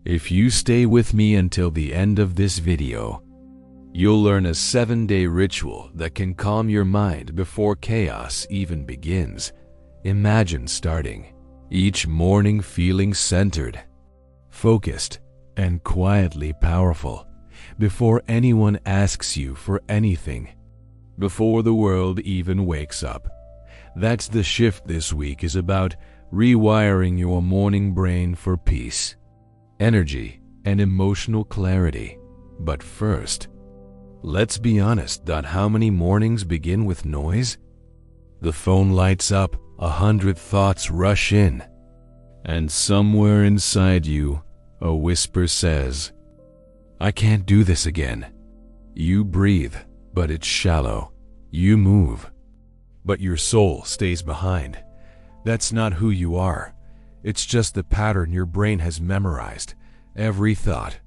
If you stay with me until the end of this video, you'll learn a 7-day ritual that can calm your mind before chaos even begins. Imagine starting each morning feeling centered, focused, and quietly powerful before anyone asks you for anything, before the world even wakes up. That's the shift this week is about: rewiring your morning brain for peace, energy, and emotional clarity. But first, let's be honest. How many mornings begin with noise? The phone lights up, 100 thoughts rush in, and somewhere inside you, a whisper says, "I can't do this again." You breathe, but it's shallow. You move, but your soul stays behind. That's not who you are. It's just the pattern your brain has memorized. Every thought,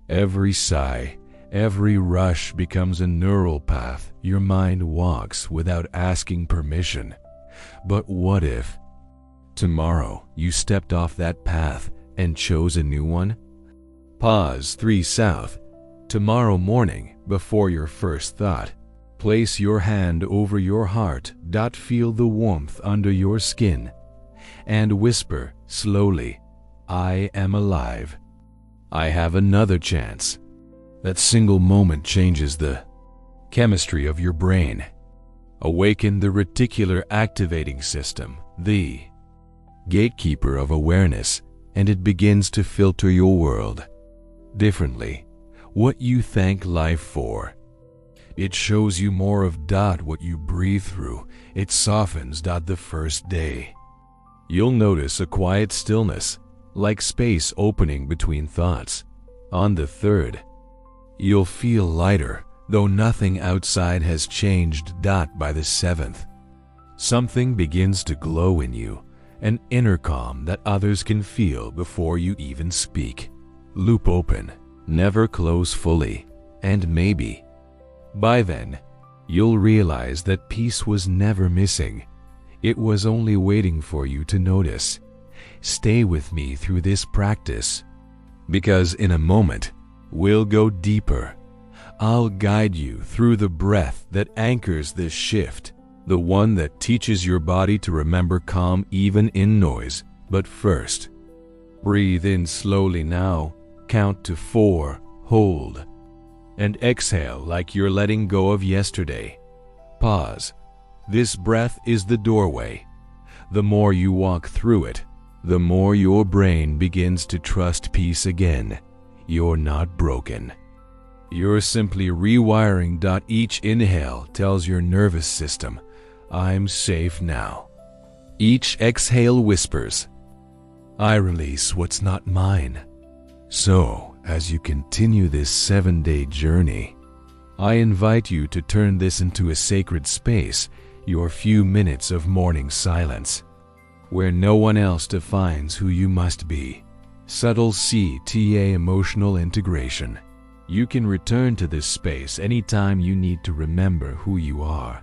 every sigh, every rush becomes a neural path your mind walks without asking permission. But what if tomorrow you stepped off that path and chose a new one? Pause 3 South. Tomorrow morning, before your first thought, place your hand over your heart. Feel the warmth under your skin and whisper slowly, "I am alive. I have another chance." That single moment changes the chemistry of your brain. Awaken the reticular activating system, the gatekeeper of awareness, and it begins to filter your world differently. What you thank life for. It shows you more of what you breathe through. It softens the first day. You'll notice a quiet stillness, like space opening between thoughts. On the third, you'll feel lighter, though nothing outside has changed. By the 7th, something begins to glow in you, an inner calm that others can feel before you even speak. Loop open, never close fully, and maybe by then, you'll realize that peace was never missing. It was only waiting for you to notice. Stay with me through this practice, because in a moment, we'll go deeper. I'll guide you through the breath that anchors this shift, the one that teaches your body to remember calm even in noise. But first, breathe in slowly now. Count to 4, hold, and exhale like you're letting go of yesterday. Pause. This breath is the doorway. The more you walk through it, the more your brain begins to trust peace again. You're not broken. You're simply rewiring. Each inhale tells your nervous system, "I'm safe now." Each exhale whispers, "I release what's not mine." So, as you continue this 7-day journey, I invite you to turn this into a sacred space, your few minutes of morning silence, where no one else defines who you must be. Subtle CTA emotional integration. You can return to this space anytime you need to remember who you are.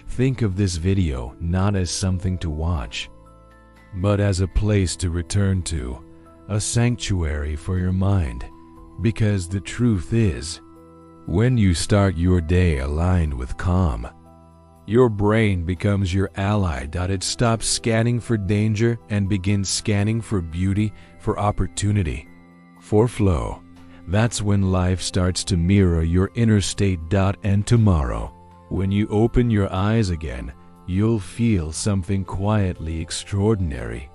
Think of this video not as something to watch, but as a place to return to, a sanctuary for your mind. Because the truth is, when you start your day aligned with calm, your brain becomes your ally. It stops scanning for danger and begins scanning for beauty, for opportunity, for flow. That's when life starts to mirror your inner state. And tomorrow, when you open your eyes again, you'll feel something quietly extraordinary.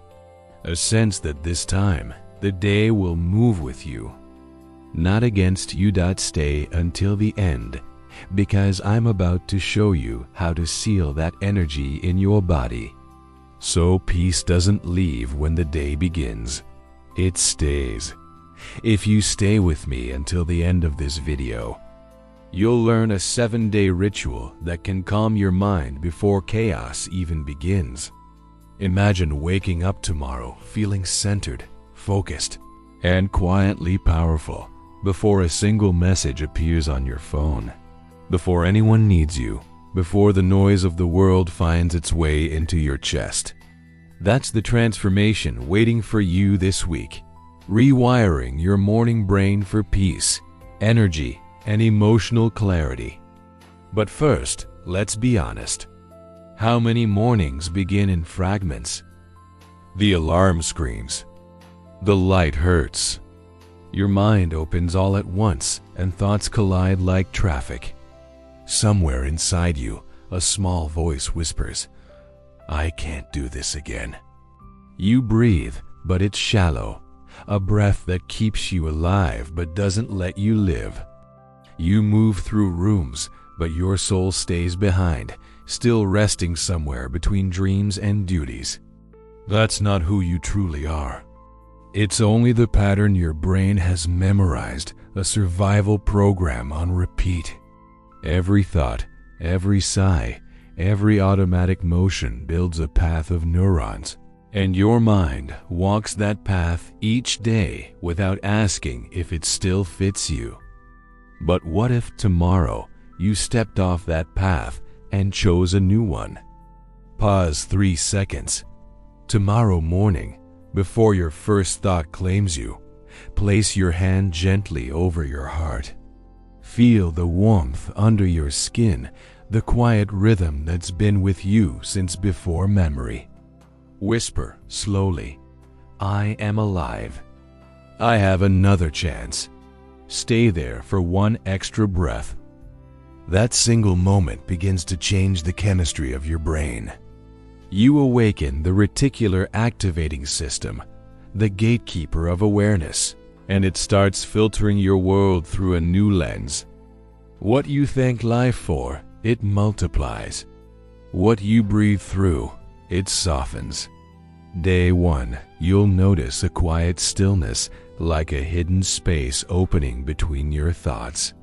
A sense that this time, the day will move with you, not against you. Stay until the end, because I'm about to show you how to seal that energy in your body. So peace doesn't leave when the day begins. It stays. If you stay with me until the end of this video, you'll learn a 7-day ritual that can calm your mind before chaos even begins. Imagine waking up tomorrow feeling centered, focused, and quietly powerful before a single message appears on your phone, before anyone needs you, before the noise of the world finds its way into your chest. That's the transformation waiting for you this week. rewiring your morning brain for peace, energy, and emotional clarity. But first, let's be honest. How many mornings begin in fragments? The alarm screams. The light hurts. Your mind opens all at once and thoughts collide like traffic. Somewhere inside you, a small voice whispers, "I can't do this again." You breathe, but it's shallow, a breath that keeps you alive but doesn't let you live. You move through rooms, but your soul stays behind, still resting somewhere between dreams and duties. That's not who you truly are. It's only the pattern your brain has memorized, a survival program on repeat. Every thought, every sigh, every automatic motion builds a path of neurons, and your mind walks that path each day without asking if it still fits you. But what if tomorrow you stepped off that path and chose a new one? Pause 3 seconds. Tomorrow morning, before your first thought claims you, place your hand gently over your heart. Feel the warmth under your skin, the quiet rhythm that's been with you since before memory. Whisper slowly, "I am alive. I have another chance." Stay there for one extra breath. That single moment begins to change the chemistry of your brain. You awaken the reticular activating system, the gatekeeper of awareness, and it starts filtering your world through a new lens. What you thank life for, it multiplies. What you breathe through, it softens. Day 1, you'll notice a quiet stillness, like a hidden space opening between your thoughts.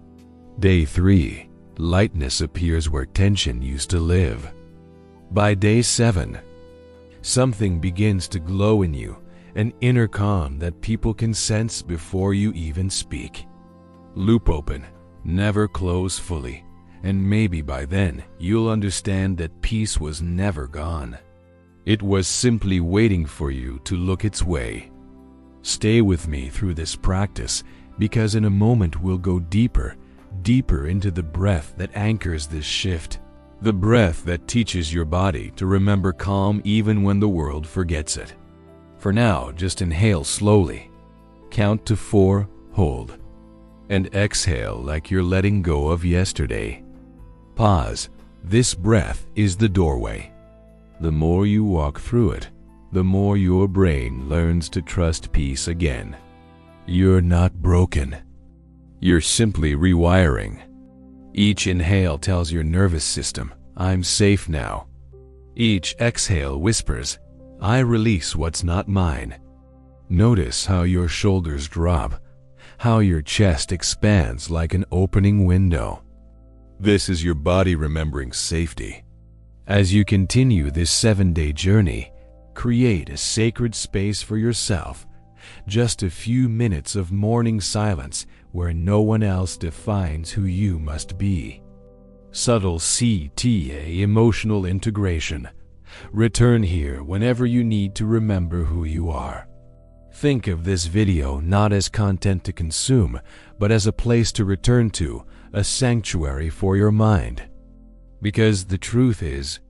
Day 3, lightness appears where tension used to live. By day 7, something begins to glow in you, an inner calm that people can sense before you even speak. Loop open, never close fully, and maybe by then you'll understand that peace was never gone. It was simply waiting for you to look its way. Stay with me through this practice, because in a moment we'll go deeper, deeper into the breath that anchors this shift. The breath that teaches your body to remember calm even when the world forgets it. For now, just inhale slowly. Count to 4, hold. And exhale like you're letting go of yesterday. Pause. This breath is the doorway. The more you walk through it, the more your brain learns to trust peace again. You're not broken. You're simply rewiring. Each inhale tells your nervous system, "I'm safe now." Each exhale whispers, "I release what's not mine." Notice how your shoulders drop, how your chest expands like an opening window. This is your body remembering safety. As you continue this 7-day journey, create a sacred space for yourself, just a few minutes of morning silence where no one else defines who you must be. Subtle CTA emotional integration. Return here whenever you need to remember who you are. Think of this video not as content to consume, but as a place to return to, a sanctuary for your mind. Because the truth is,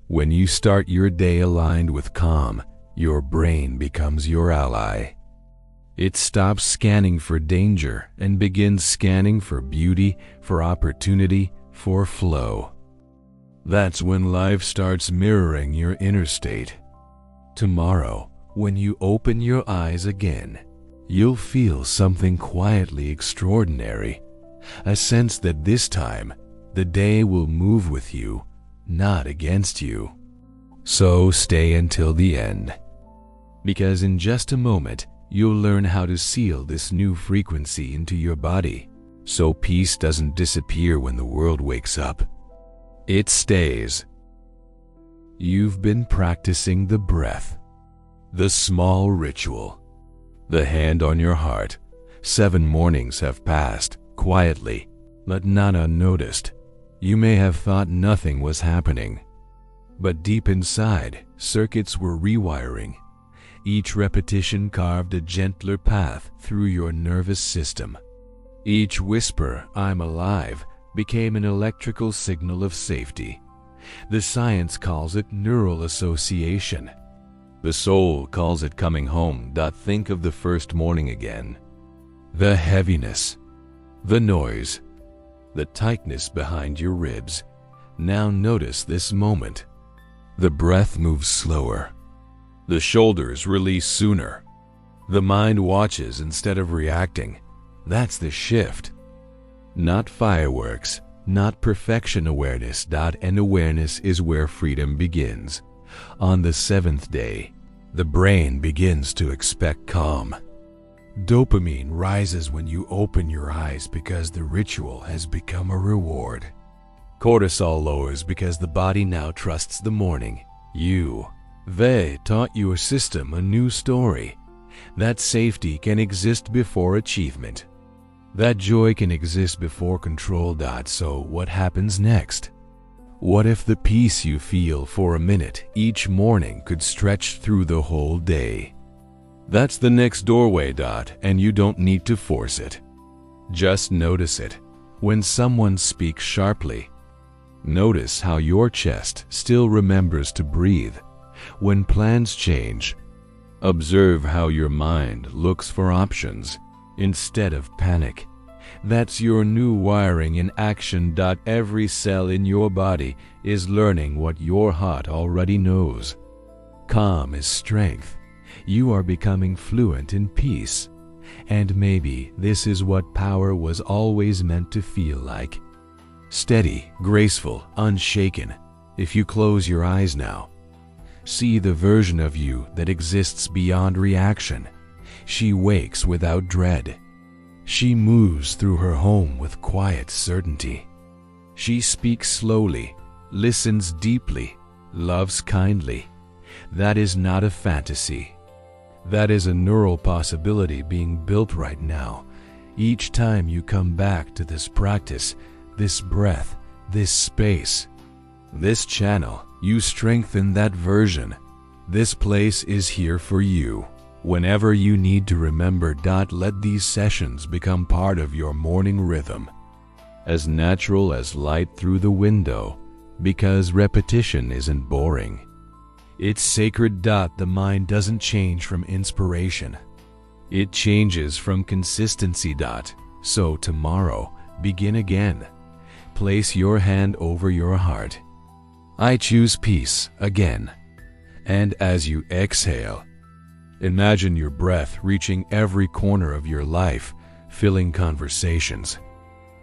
when you start your day aligned with calm, your brain becomes your ally. It stops scanning for danger and begins scanning for beauty, for opportunity, for flow. That's when life starts mirroring your inner state. Tomorrow, when you open your eyes again, you'll feel something quietly extraordinary, a sense that this time, the day will move with you, not against you. So stay until the end, because in just a moment, you'll learn how to seal this new frequency into your body, so peace doesn't disappear when the world wakes up. It stays. You've been practicing the breath, the small ritual, the hand on your heart. 7 mornings have passed, quietly, but not unnoticed. You may have thought nothing was happening, but deep inside, circuits were rewiring. Each repetition carved a gentler path through your nervous system. Each whisper, "I'm alive," became an electrical signal of safety. The science calls it neural association. The soul calls it coming home. Think of the first morning again. The heaviness, the noise, the tightness behind your ribs. Now notice this moment. The breath moves slower. The shoulders release sooner. The mind watches instead of reacting. That's the shift. Not fireworks, not perfection awareness. And awareness is where freedom begins. On the seventh day, the brain begins to expect calm. Dopamine rises when you open your eyes because the ritual has become a reward. Cortisol lowers because the body now trusts the morning. They taught your system a new story. That safety can exist before achievement. That joy can exist before control. So what happens next? What if the peace you feel for a minute each morning could stretch through the whole day? That's the next doorway. And you don't need to force it. Just notice it. When someone speaks sharply, notice how your chest still remembers to breathe. When plans change, observe how your mind looks for options instead of panic. That's your new wiring in action. Every cell in your body is learning what your heart already knows. Calm is strength. You are becoming fluent in peace. And maybe this is what power was always meant to feel like. Steady, graceful, unshaken. If you close your eyes now, see the version of you that exists beyond reaction. She wakes without dread. She moves through her home with quiet certainty. She speaks slowly, listens deeply, loves kindly. That is not a fantasy. That is a neural possibility being built right now. Each time you come back to this practice, this breath, this space, this channel, you strengthen that version. This place is here for you. Whenever you need to remember. Let these sessions become part of your morning rhythm. As natural as light through the window, because repetition isn't boring. It's sacred. The mind doesn't change from inspiration. It changes from consistency. So tomorrow, begin again. Place your hand over your heart. I choose peace again. And as you exhale, imagine your breath reaching every corner of your life, filling conversations,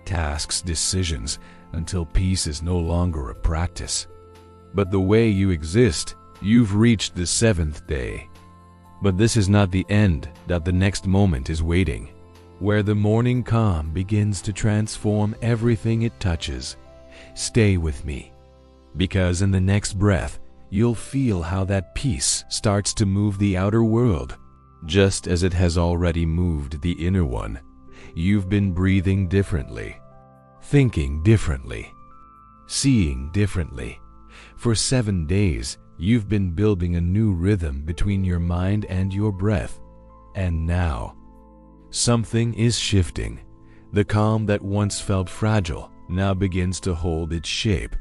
tasks, decisions, until peace is no longer a practice, but the way you exist. You've reached the seventh day. But this is not the end. The next moment is waiting, where the morning calm begins to transform everything it touches. Stay with me, because in the next breath, you'll feel how that peace starts to move the outer world, just as it has already moved the inner one. You've been breathing differently, thinking differently, seeing differently. For 7 days, you've been building a new rhythm between your mind and your breath. And now, something is shifting. The calm that once felt fragile now begins to hold its shape.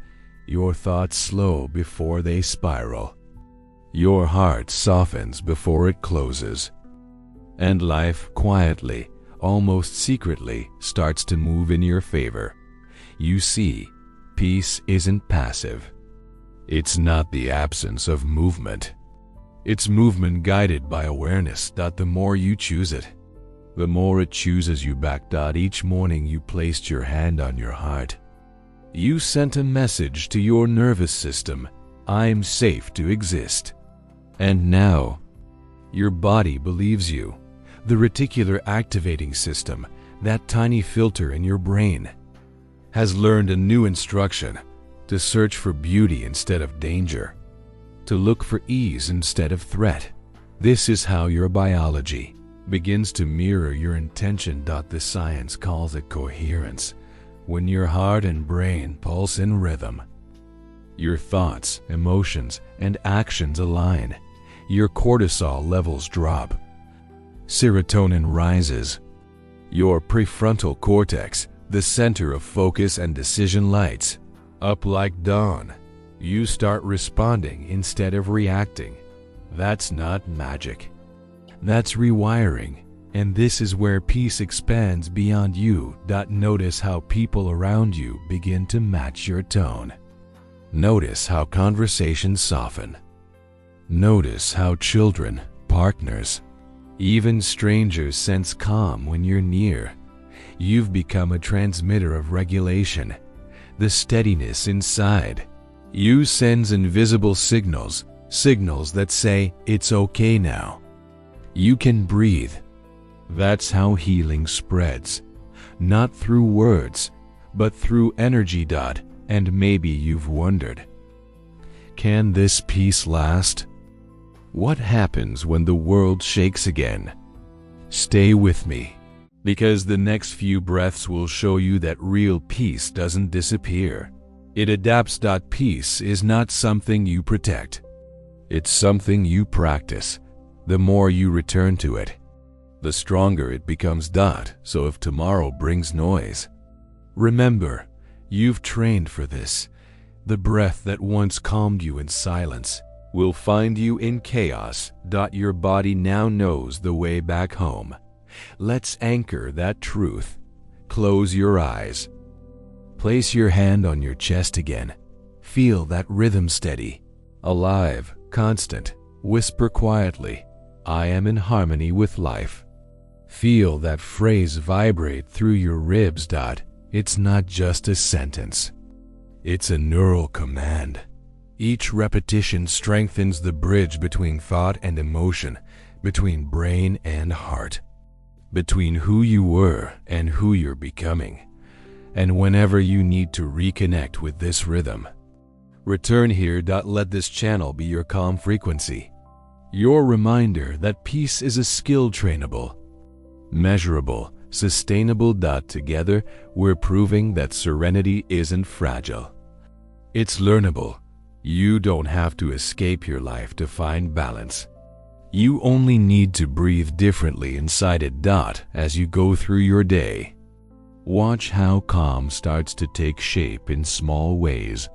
Your thoughts slow before they spiral. Your heart softens before it closes. And life quietly, almost secretly, starts to move in your favor. You see, peace isn't passive. It's not the absence of movement. It's movement guided by awareness. The more you choose it, the more it chooses you back. Each morning you placed your hand on your heart. You sent a message to your nervous system. I'm safe to exist. And now, your body believes you. The reticular activating system, that tiny filter in your brain, has learned a new instruction: to search for beauty instead of danger, to look for ease instead of threat. This is how your biology begins to mirror your intention. The science calls it coherence. When your heart and brain pulse in rhythm, your thoughts, emotions, and actions align. Your cortisol levels drop. Serotonin rises. Your prefrontal cortex, the center of focus and decision, lights up like dawn. You start responding instead of reacting. That's not magic. That's rewiring. And this is where peace expands beyond you. Notice how people around you begin to match your tone. Notice how conversations soften. Notice how children, partners, even strangers sense calm when you're near. You've become a transmitter of regulation, the steadiness inside. You send invisible signals, signals that say, it's okay now. You can breathe. That's how healing spreads. Not through words, but through energy. And maybe you've wondered, can this peace last? What happens when the world shakes again? Stay with me, because the next few breaths will show you that real peace doesn't disappear. It adapts. Peace is not something you protect. It's something you practice. The more you return to it, the stronger it becomes. So if tomorrow brings noise, remember, you've trained for this. The breath that once calmed you in silence will find you in chaos. Your body now knows the way back home. Let's anchor that truth. Close your eyes. Place your hand on your chest again. Feel that rhythm, steady, alive, constant. Whisper quietly, I am in harmony with life. Feel that phrase vibrate through your ribs. It's not just a sentence. It's a neural command. Each repetition strengthens the bridge between thought and emotion, between brain and heart, between who you were and who you're becoming. And whenever you need to reconnect with this rhythm, return here. Let this channel be your calm frequency, your reminder that peace is a skill, trainable, measurable, sustainable. Together, we're proving that serenity isn't fragile. It's learnable. You don't have to escape your life to find balance. You only need to breathe differently inside it. As you go through your day, watch how calm starts to take shape in small ways.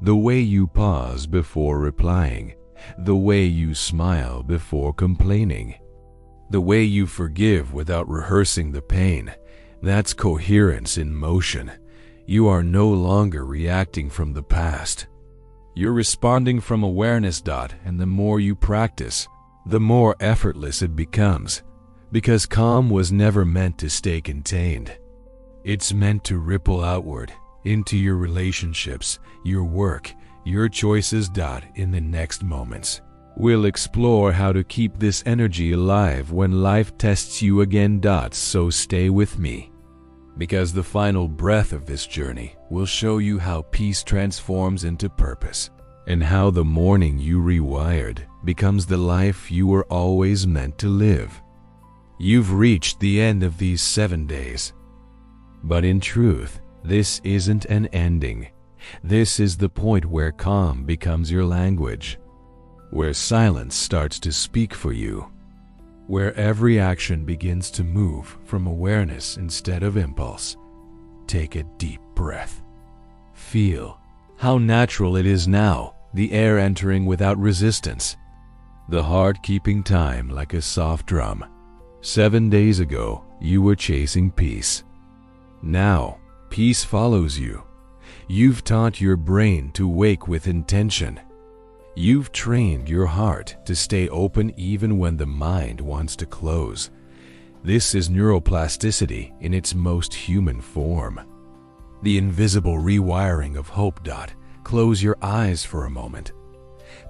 The way you pause before replying, the way you smile before complaining, the way you forgive without rehearsing the pain. That's coherence in motion. You are no longer reacting from the past. You're responding from awareness. And the more you practice, the more effortless it becomes. Because calm was never meant to stay contained. It's meant to ripple outward, into your relationships, your work, your choices. In the next moments, we'll explore how to keep this energy alive when life tests you again. So stay with me, because the final breath of this journey will show you how peace transforms into purpose, and how the morning you rewired becomes the life you were always meant to live. You've reached the end of these 7 days. But in truth, this isn't an ending. This is the point where calm becomes your language, where silence starts to speak for you, where every action begins to move from awareness instead of impulse. Take a deep breath. Feel how natural it is now, the air entering without resistance, the heart keeping time like a soft drum. 7 days ago, you were chasing peace. Now, peace follows you. You've taught your brain to wake with intention. You've trained your heart to stay open even when the mind wants to close. This is neuroplasticity in its most human form. The invisible rewiring of hope. Close your eyes for a moment.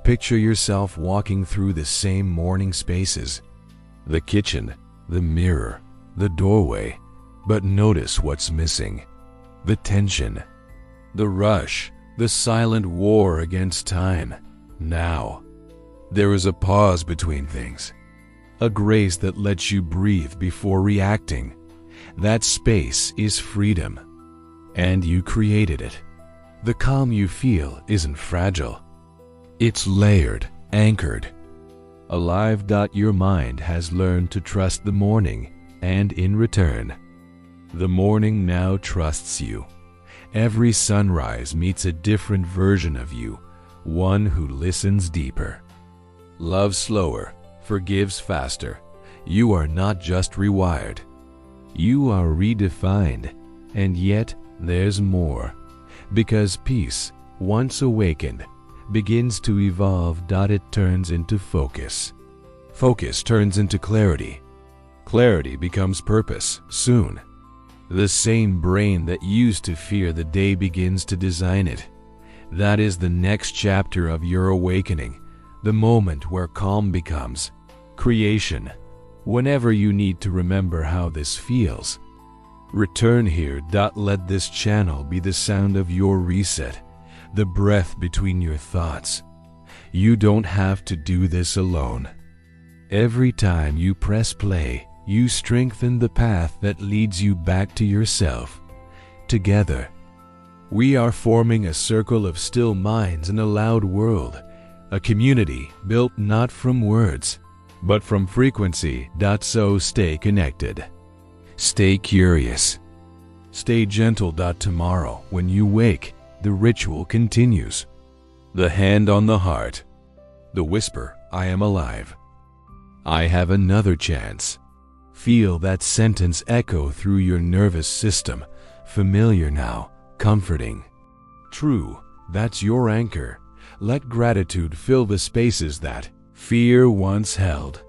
Picture yourself walking through the same morning spaces, the kitchen, the mirror, the doorway, but notice what's missing. The tension, the rush, the silent war against time. Now, there is a pause between things, a grace that lets you breathe before reacting. That space is freedom, and you created it. The calm you feel isn't fragile. It's layered, anchored. Alive. Your mind has learned to trust the morning, and in return, the morning now trusts you. Every sunrise meets a different version of you, one who listens deeper, loves slower, forgives faster. You are not just rewired. You are redefined, and yet there's more. Because peace, once awakened, begins to evolve. It turns into focus. Focus turns into clarity. Clarity becomes purpose. Soon, the same brain that used to fear the day begins to design it. That is the next chapter of your awakening, the moment where calm becomes creation. Whenever you need to remember how this feels, return here. Let this channel be the sound of your reset, the breath between your thoughts. You don't have to do this alone. Every time you press play, you strengthen the path that leads you back to yourself. Together, we are forming a circle of still minds in a loud world, a community built not from words, but from frequency. So stay connected. Stay curious. Stay gentle. Tomorrow, when you wake, the ritual continues. The hand on the heart. The whisper, I am alive. I have another chance. Feel that sentence echo through your nervous system. Familiar now, comforting. True, that's your anchor. Let gratitude fill the spaces that fear once held.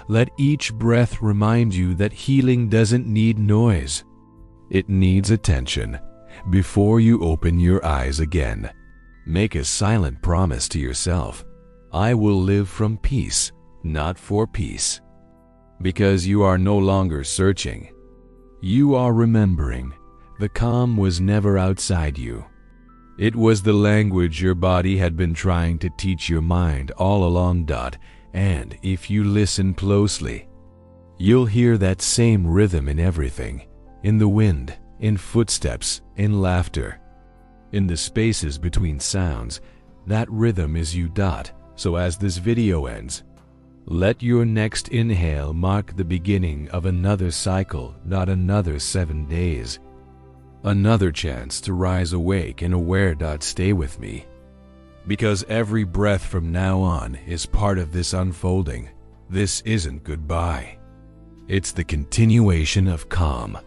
Let each breath remind you that healing doesn't need noise. It needs attention. Before you open your eyes again, make a silent promise to yourself. I will live from peace, not for peace. Because you are no longer searching. You are remembering. The calm was never outside you. It was the language your body had been trying to teach your mind all along. And if you listen closely, you'll hear that same rhythm in everything. In the wind, in footsteps, in laughter, in the spaces between sounds. That rhythm is you. So as this video ends, let your next inhale mark the beginning of another cycle. Another 7 days. Another chance to rise awake and aware. Stay with me. Because every breath from now on is part of this unfolding. This isn't goodbye. It's the continuation of calm.